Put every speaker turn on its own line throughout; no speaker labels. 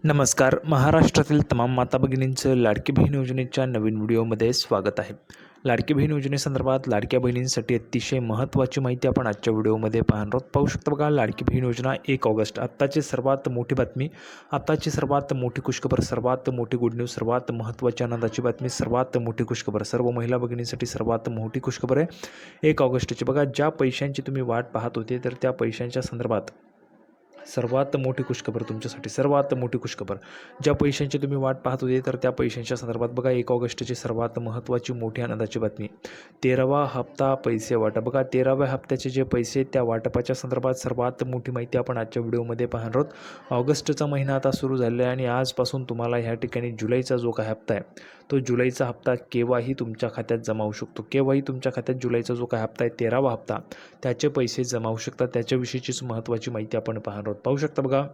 नमस्कार. महाराष्ट्रातील तमाम माता भगिनींचं लाडकी बहीण योजनेच्या नवीन व्हिडिओमध्ये स्वागत आहे. लाडकी बहीण योजनेसंदर्भात लाडक्या बहिणींसाठी अतिशय महत्त्वाची माहिती आपण आजच्या व्हिडिओमध्ये पाहणार आहोत. पाहू शकता बघा, लाडकी बहीण योजना 1 ऑगस्ट आत्ताची सर्वात मोठी बातमी, आत्ताची सर्वात मोठी खुशखबर, सर्वात मोठी गुड न्यूज, सर्वात महत्त्वाची आनंदाची बातमी, सर्वात मोठी खुशखबर, सर्व महिला भगिनींसाठी सर्वात मोठी खुशखबर आहे 1 ऑगस्टची. बघा, ज्या पैशांची तुम्ही वाट पाहत होते तर त्या पैशांच्या संदर्भात सर्वात मोठी खुशखबर तुमच्यासाठी, सर्वात मोठी खुशखबर. ज्या पैशांची तुम्ही वाट पाहत होते तर त्या पैशांच्या संदर्भात बघा 1 ऑगस्टची सर्वात महत्त्वाची मोठी आनंदाची बातमी. 13वा हप्ता पैसे वाटप. बघा, 13व्या हप्त्याचे जे पैसे त्या वाटपाच्या संदर्भात सर्वात मोठी माहिती आपण आजच्या व्हिडिओमध्ये पाहणार आहोत. ऑगस्टचा महिना आता सुरू झालेला आहे आणि आजपासून तुम्हाला ह्या ठिकाणी जुलैचा जो काही हप्ता आहे तो जुलैचा हप्ता केव्हाही तुमच्या खात्यात जमा होऊ शकतो. केव्हाही तुमच्या खात्यात जुलैचा जो काही हप्ता आहे 13वा हप्ता त्याचे पैसे जमा होऊ शकतात. त्याच्याविषयीचीच महत्त्वाची माहिती आपण पाहणार आहोत. पाहू शकता बघा,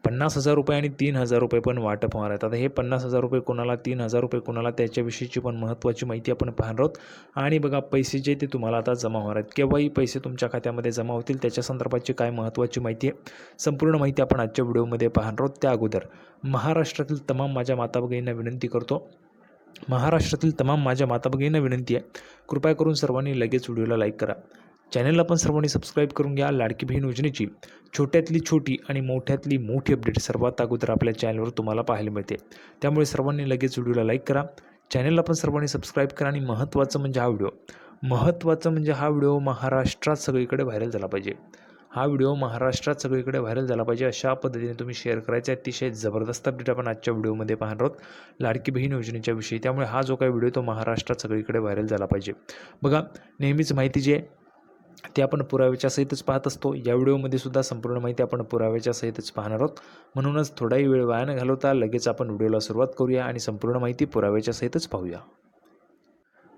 50,000 रुपये आणि 3,000 रुपये पण वाटप होणार आहेत. आता हे 50,000 रुपये कोणाला, 3,000 रुपये कोणाला, त्याच्याविषयीची पण महत्त्वाची माहिती आपण पाहणार आहोत. आणि बघा, पैसे जे ते तुम्हाला आता जमा होणार आहेत. केव्हाही पैसे तुमच्या खात्यामध्ये जमा होतील त्याच्या संदर्भाची काय महत्त्वाची माहिती आहे, संपूर्ण माहिती आपण आजच्या व्हिडिओमध्ये पाहणार आहोत. त्या अगोदर महाराष्ट्रातील तमाम माझ्या माता भगिनींना विनंती करतो, महाराष्ट्रातील तमाम माझ्या माता भगिनींना विनंती आहे, कृपया करून सर्वांनी लगेच व्हिडिओला लाईक करा. चॅनलला पण सर्वांनी सबस्क्राईब करून घ्या. लाडकी बहीण योजनेची छोट्यातली छोटी आणि मोठ्यातली मोठी अपडेट सर्वात अगोदर आपल्या चॅनलवर तुम्हाला पाहायला मिळते. त्यामुळे सर्वांनी लगेच व्हिडिओला लाईक करा, चॅनलला पण सर्वांनी सबस्क्राईब करा. आणि महत्त्वाचं म्हणजे हा व्हिडिओ महाराष्ट्रात सगळीकडे व्हायरल झाला पाहिजे. हा व्हिडिओ महाराष्ट्रात सगळीकडे व्हायरल झाला पाहिजे अशा पद्धतीने तुम्ही शेअर करायचे. अतिशय जबरदस्त अपडेट आपण आजच्या व्हिडिओमध्ये पाहणार आहोत लाडकी बहीण योजनेच्या विषयी. त्यामुळे हा जो काही व्हिडिओ तो महाराष्ट्रात सगळीकडे व्हायरल झाला पाहिजे. बघा, नेहमीच माहिती जी आहे ते आपण पुराव्याच्या सहितच पाहत असतो. या व्हिडिओमध्ये सुद्धा संपूर्ण माहिती आपण पुराव्याच्या सहितच पाहणार आहोत. म्हणूनच थोडाही वेळ वाया न घालवता लगेच आपण व्हिडिओला सुरुवात करूया आणि संपूर्ण माहिती पुराव्याच्या सहितच पाहूया.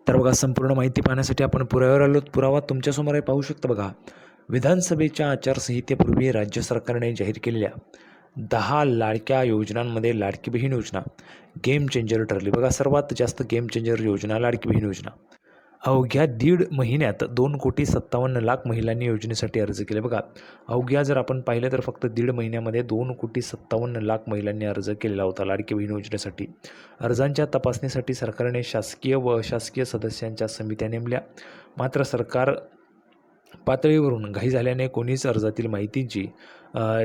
तर बघा, संपूर्ण माहिती पाहण्यासाठी आपण पुराव्यावर आलो. पुरावा तुमच्यासमोर आहे, पाहू शकता बघा. विधानसभेच्या आचारसंहितेपूर्वी राज्य सरकारने जाहीर केलेल्या 10 लाडक्या योजनांमध्ये लाडकी बहीण योजना गेम चेंजर ठरली. बघा, सर्वात जास्त गेम चेंजर योजना लाडकी बहीण योजना. अवघ्या 1.5 महिन्यात 2,57,00,000 महिलांनी योजनेसाठी अर्ज केले. बघा, अवघ्या जर आपण पाहिलं तर फक्त 1.5 महिन्यामध्ये 2,57,00,000 महिलांनी अर्ज केलेला होता लाडकी बहीण योजनेसाठी. अर्जांच्या तपासणीसाठी सरकारने शासकीय व अशासकीय सदस्यांच्या समित्या नेमल्या. मात्र सरकार पातळीवरून घाई झाल्याने कोणीच अर्जातील माहितीची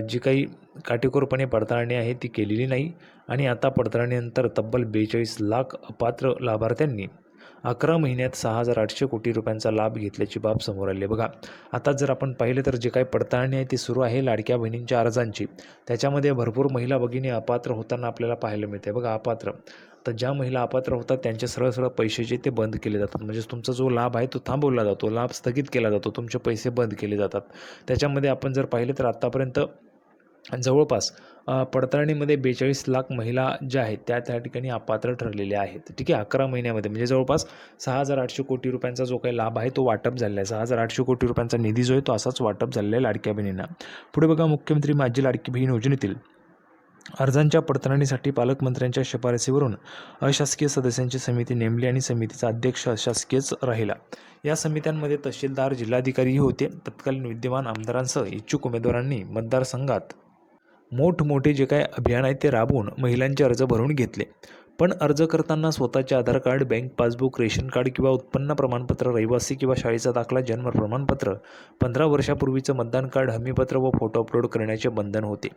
जी काही काटेकोरपणे पडताळणी आहे ती केलेली नाही. आणि आता पडताळणीनंतर तब्बल 42 लाख अपात्र लाभार्थ्यांनी 11 महिन्यात 6,800 कोटी रुपयांचा लाभ घेतल्याची बाब समोर आली आहे. बघा, आता जर आपण पाहिलं तर जे काही पडताळणी आहे ती सुरू आहे लाडक्या बहिणींच्या अर्जांची. त्याच्यामध्ये भरपूर महिला भगिनी अपात्र होताना आपल्याला पाहायला मिळते. बघा, अपात्र, तर ज्या महिला अपात्र होतात त्यांचे सरळ सरळ पैसे जे ते बंद केले जातात. म्हणजे तुमचा जो लाभ आहे तो थांबवला जातो, लाभ स्थगित केला जातो, तुमचे पैसे बंद केले जातात. त्याच्यामध्ये आपण जर पाहिलं तर आत्तापर्यंत जवळपास पडताळणीमध्ये 42 लाख महिला ज्या आहेत त्या ठिकाणी अपात्र ठरलेल्या आहेत. ठीक आहे, 11 महिन्यामध्ये म्हणजे जवळपास 6,800 कोटी रुपयांचा जो काही लाभ आहे तो वाटप झालेला आहे. 6,800 कोटी रुपयांचा निधी जो आहे तो असाच वाटप झालेला आहे लाडक्या बहिणींना. पुढे बघा, मुख्यमंत्री माझी लाडकी बहीण योजनेतील अर्जांच्या पडताळणीसाठी पालकमंत्र्यांच्या शिफारसीवरून अशासकीय सदस्यांची समिती नेमली आणि समितीचा अध्यक्ष अशासकीयच राहिला. या समित्यांमध्ये तहसीलदार, जिल्हाधिकारीही होते. तत्कालीन विद्यमान आमदारांसह इच्छुक उमेदवारांनी मतदारसंघात मोठमोठे जे काय अभियान आहे ते राबवून महिलांचे अर्ज भरून घेतले. पण अर्ज करताना स्वतःचे Aadhaar card, bank passbook, ration card किंवा उत्पन्न प्रमाणपत्र, रहिवासी किंवा शाळेचा दाखला, जन्म प्रमाणपत्र, 15 वर्षापूर्वीचं मतदान कार्ड, हमीपत्र व फोटो अपलोड करण्याचे बंधन होते.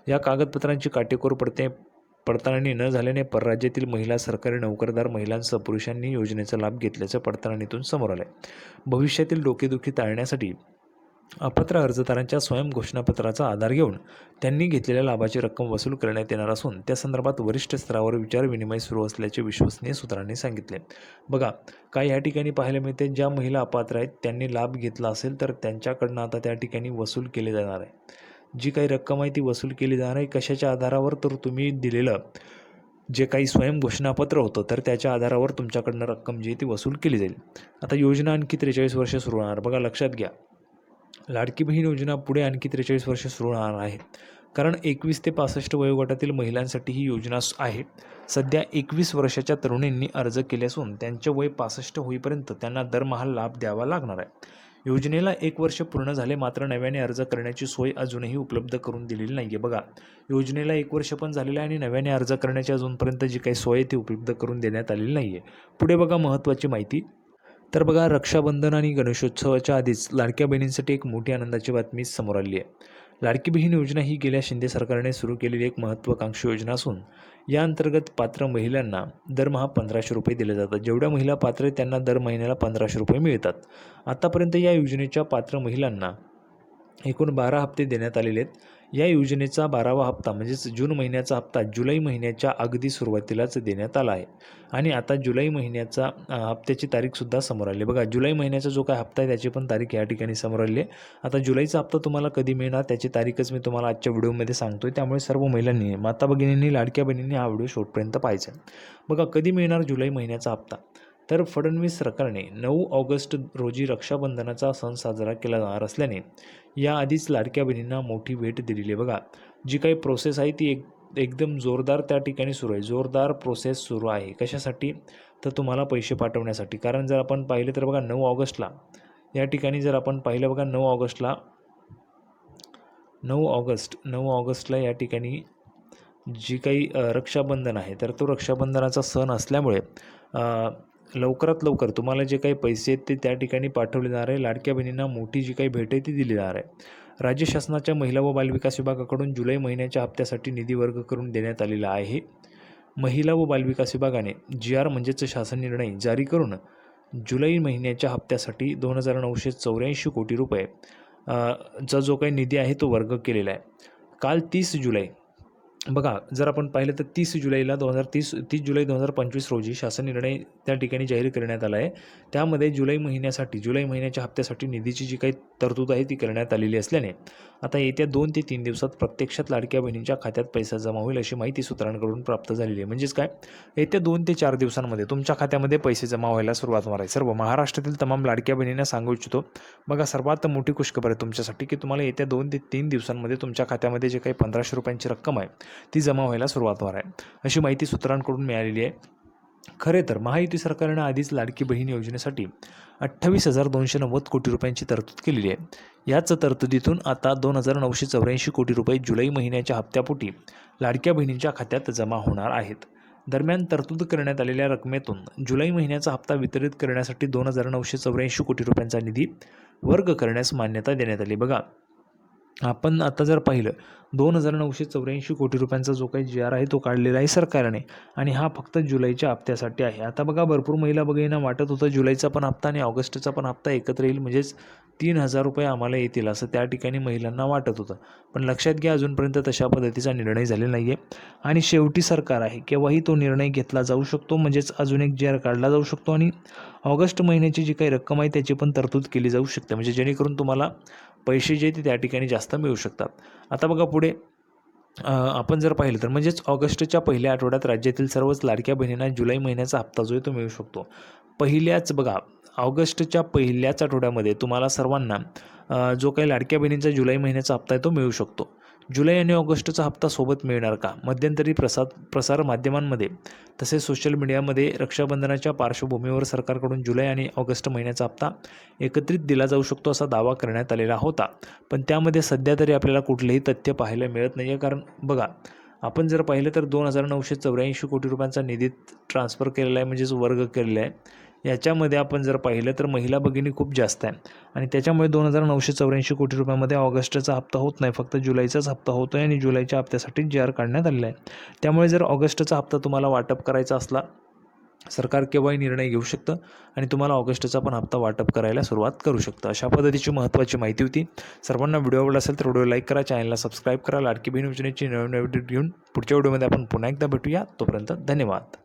या कागदपत्रांची काटेकोर पडताळणी न झाल्याने परराज्यातील महिला, सरकारी नोकरदार महिलांसह पुरुषांनी योजनेचा लाभ घेतल्याचं पडताळणीतून समोर आलं. भविष्यातील डोकेदुखी टाळण्यासाठी अपात्र अर्जदारांच्या स्वयंघोषणापत्राचा आधार घेऊन त्यांनी घेतलेल्या लाभाची रक्कम वसूल करण्यात येणार असून त्या संदर्भात वरिष्ठ स्तरावर विचारविनिमय सुरू असल्याचे विश्वसनीय सूत्रांनी सांगितले. बघा, काय या ठिकाणी पाहायला मिळते, ज्या महिला अपात्र आहेत त्यांनी लाभ घेतला असेल तर त्यांच्याकडनं आता त्या ठिकाणी वसूल केले जाणार आहे. जी काही रक्कम आहे ती वसूल केली जाणार आहे. कशाच्या आधारावर, तर तुम्ही दिलेलं जे काही स्वयंघोषणापत्र होतं तर त्याच्या आधारावर तुमच्याकडनं रक्कम जी आहे ती वसूल केली जाईल. आता योजना आणखी 43 वर्ष सुरू होणार. बघा, लक्षात घ्या, लाडकी बहीण योजना पुढे आणखी 43 वर्ष सुरू राहणार आहे. कारण 21 ते 65 वयोगटातील महिलांसाठी ही योजना आहे. सध्या 21 वर्षाच्या तरुणींनी अर्ज केले असून त्यांचे वय 65 होईपर्यंत त्यांना दरमहा लाभ द्यावा लागणार आहे. योजनेला 1 वर्ष पूर्ण झाले, मात्र नव्याने अर्ज करण्याची सोय अजूनही उपलब्ध करून दिलेली नाही आहे. बघा, योजनेला 1 वर्ष पण झालेलं आहे आणि नव्याने अर्ज करण्याची अजूनपर्यंत जी काही सोय आहे ती उपलब्ध करून देण्यात आलेली नाही आहे. पुढे बघा महत्त्वाची माहिती. तर बघा, रक्षाबंधन आणि गणेशोत्सवाच्या आधीच लाडक्या बहिणींसाठी एक मोठी आनंदाची बातमी समोर आली आहे. लाडकी बहीण योजना ही गेल्या शिंदे सरकारने सुरू केलेली एक महत्त्वाकांक्षी योजना असून या अंतर्गत पात्र महिलांना दरमहा 1500 रुपये दिले जातात. जेवढ्या महिला पात्र आहेत त्यांना दर महिन्याला 1500 रुपये मिळतात. आतापर्यंत या योजनेच्या पात्र महिलांना एकूण 12 हप्ते देण्यात आलेले आहेत. या योजनेचा 12वा हप्ता म्हणजेच जून महिन्याचा हप्ता जुलै महिन्याच्या अगदी सुरुवातीलाच देण्यात आला आहे आणि आता जुलै महिन्याचा हप्त्याची तारीखसुद्धा समोर आली. बघा, जुलै महिन्याचा जो काय हप्ता आहे त्याची पण तारीख या ठिकाणी समोर आली आहे. आता जुलैचा हप्ता तुम्हाला कधी मिळणार त्याची तारीखच मी तुम्हाला आजच्या व्हिडिओमध्ये सांगतो आहे. त्यामुळे सर्व महिलांनी, माता भगिनींनी, लाडक्या बहिणींनी हा व्हिडिओ शेवटपर्यंत पाहायचा. बघा, कधी मिळणार जुलै महिन्याचा हप्ता? तर फडणवीस सरकारने 9 ऑगस्ट रोजी रक्षाबंधनाचा सण साजरा केला जाणार असल्याने याआधीच लाडक्या बहिणींना मोठी भेट दिलेली आहे. बघा, जी काही प्रोसेस आहे ती एकदम जोरदार त्या ठिकाणी सुरू आहे. जोरदार प्रोसेस सुरू आहे. कशासाठी? तर तुम्हाला पैसे पाठवण्यासाठी. कारण जर आपण पाहिलं तर बघा, 9 ऑगस्टला या ठिकाणी जर आपण पाहिलं, बघा 9 ऑगस्टला या ठिकाणी जी काही रक्षाबंधन आहे तर तो रक्षाबंधनाचा सण असल्यामुळे लवकरात लवकर तुम्हाला जे काही पैसे आहेत ते त्या ठिकाणी पाठवले जाणार आहे. लाडक्या बहिणींना मोठी जी काही भेट आहे ती दिली जाणार आहे. राज्य शासनाच्या महिला व बालविकास विभागाकडून जुलै महिन्याच्या हप्त्यासाठी निधी वर्ग करून देण्यात आलेला आहे. महिला व बालविकास विभागाने GR म्हणजेच शासन निर्णय जारी करून जुलै महिन्याच्या हप्त्यासाठी 2,984 कोटी रुपये चा जो काही निधी आहे तो वर्ग केलेला आहे. काल 30 जुलै, बघा जर आपण पाहिलं तर 30 जुलै 2025 रोजी शासन निर्णय त्या ठिकाणी जाहीर करण्यात आला आहे. त्यामध्ये जुलै महिन्याच्या हप्त्यासाठी निधीची जी काही तरतूद आहे ती करण्यात आलेली असल्याने आता येत्या 2 ते 3 दिवसात प्रत्यक्षात लाडक्या बहिणींच्या खात्यात पैसा जमा होईल अशी माहिती सूत्रांकडून प्राप्त झालेली आहे. म्हणजेच काय, येत्या 2 ते 4 दिवसांमध्ये तुमच्या खात्यामध्ये पैसे जमा व्हायला सुरुवात होणार आहे. सर्व महाराष्ट्रातील तमाम लाडक्या बहिणींना सांगू इच्छितो, बघा सर्वात मोठी खुशखबर आहे तुमच्यासाठी की तुम्हाला येत्या 2 ते 3 दिवसांमध्ये तुमच्या खात्यामध्ये जे काही 1500 रुपयांची रक्कम आहे ती जमा व्हायला सुरुवात होणार आहे अशी माहिती सूत्रांकडून मिळालेली आहे. खरे तर महायुती सरकारनं आधीच लाडकी बहीण योजनेसाठी 28,290 कोटी रुपयांची तरतूद केलेली आहे. याच तरतुदीतून आता 2,984 कोटी रुपये जुलै महिन्याच्या हप्त्यापोटी लाडक्या बहिणींच्या खात्यात जमा होणार आहेत. दरम्यान तरतूद करण्यात आलेल्या रकमेतून जुलै महिन्याचा हप्ता वितरित करण्यासाठी 2,984 कोटी रुपयांचा निधी वर्ग करण्यास मान्यता देण्यात आली. बघा, आपण आता जर पाहिलं 2,984 कोटी रुपयांचा जो काही GR आहे तो काढलेला आहे सरकारने आणि हा फक्त जुलैच्या हप्त्यासाठी आहे. आता बघा, भरपूर महिला भगिनींना वाटत होतं जुलैचा पण हप्ता आणि ऑगस्टचा पण हप्ता एकत्र येईल, म्हणजेच 3,000 रुपये आम्हाला येतील असं त्या ठिकाणी महिलांना वाटत होतं. पण लक्षात घ्या, अजूनपर्यंत तशा पद्धतीचा निर्णय झालेला नाही आहे आणि शेवटी सरकार आहे, केव्हाही तो निर्णय घेतला जाऊ शकतो. म्हणजेच अजून एक GR काढला जाऊ शकतो आणि ऑगस्ट महिन्याची जी काही रक्कम आहे त्याची पण तरतूद केली जाऊ शकते, म्हणजे जेणेकरून तुम्हाला पैसे जे ते त्या ठिकाणी जास्त मिळू शकतात. आता बघा पुढे आपण जर पाहिलं तर म्हणजेच ऑगस्टच्या पहिल्या आठवड्यात राज्यातील सर्वच लाडक्या बहिणींना जुलै महिन्याचा हप्ता जो आहे तो मिळू शकतो. ऑगस्टच्या पहिल्याच आठवड्यामध्ये तुम्हाला सर्वांना जो काही लाडक्या बहिणींचा जुलै महिन्याचा हप्ता आहे तो मिळू शकतो. जुलै आणि ऑगस्टचा हप्ता सोबत मिळणार का? मध्यंतरी प्रसार माध्यमांमध्ये तसेच सोशल मीडियामध्ये रक्षाबंधनाच्या पार्श्वभूमीवर सरकारकडून जुलै आणि ऑगस्ट महिन्याचा हप्ता एकत्रित दिला जाऊ शकतो असा दावा करण्यात आलेला होता. पण त्यामध्ये सध्या तरी आपल्याला कुठलेही तथ्य पाहायला मिळत नाही आहे. कारण बघा, आपण जर पाहिलं तर 2,984 कोटी रुपयांचा निधी ट्रान्सफर केलेला आहे, म्हणजेच वर्ग केलेला आहे. याच्यामध्ये आपण जर पाहिलं तर महिला भगिनी खूप जास्त आहे आणि त्याच्यामुळे 2,984 कोटी रुपयामध्ये ऑगस्टचा हप्ता होत नाही, फक्त जुलैचाच हप्ता होतो आहे आणि जुलैच्या हप्त्यासाठी GR काढण्यात आलेला आहे. त्यामुळे जर ऑगस्टचा हप्ता तुम्हाला वाटप करायचा असला, सरकार केव्हाही निर्णय घेऊ शकतं आणि तुम्हाला ऑगस्टचा पण हप्ता वाटप करायला सुरुवात करू शकतं. अशा पद्धतीची महत्त्वाची माहिती होती. सर्वांना व्हिडिओ आवडला असेल तर व्हिडिओ लाईक करा, चॅनलला सबस्क्राईब करा. लाडकी बहीण योजनेची नवीन अपडेट घेऊन पुढच्या व्हिडिओमध्ये आपण पुन्हा एकदा भेटूया. तोपर्यंत धन्यवाद.